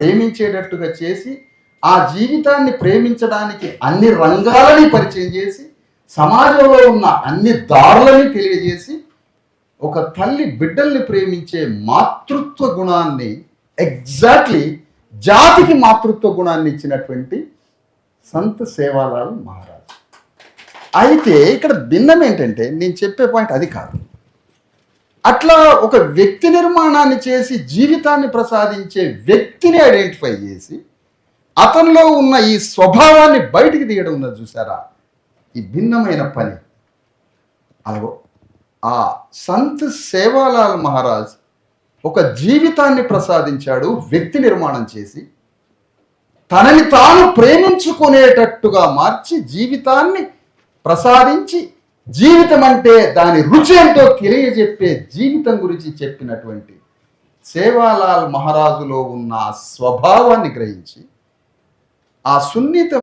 ప్రేమించేటట్టుగా చేసి ఆ జీవితాన్ని ప్రేమించడానికి అన్ని రంగాలని పరిచయం చేసి సమాజంలో ఉన్న అన్ని దారులని తెలియజేసి ఒక తల్లి బిడ్డల్ని ప్రేమించే మాతృత్వ గుణాన్ని ఎగ్జాక్ట్లీ జాతికి మాతృత్వ గుణాన్ని ఇచ్చినటువంటి సంత్ సేవాలాల్ మహారాజ్. అయితే ఇక్కడ భిన్నం ఏంటంటే నేను చెప్పే పాయింట్ అది కాదు. అట్లా ఒక వ్యక్తి నిర్మాణాన్ని చేసి జీవితాన్ని ప్రసాదించే వ్యక్తిని ఐడెంటిఫై చేసి అతనిలో ఉన్న ఈ స్వభావాన్ని బయటికి తీయడం ఉన్నది చూసారా, ఈ భిన్నమైన పని. అలాగో ఆ సంత్ సేవాలాల్ మహారాజ్ ఒక జీవితాన్ని ప్రసాదించాడు, వ్యక్తి నిర్మాణం చేసి తనని తాను ప్రేమించుకునేటట్టుగా మార్చి జీవితాన్ని ప్రసాదించి జీవితం అంటే దాని రుచి ఎంతో తెలియజెప్పే జీవితం గురించి చెప్పినటువంటి సేవాలాల్ మహారాజులో ఉన్న స్వభావాన్ని గ్రహించి ఆ సున్నిత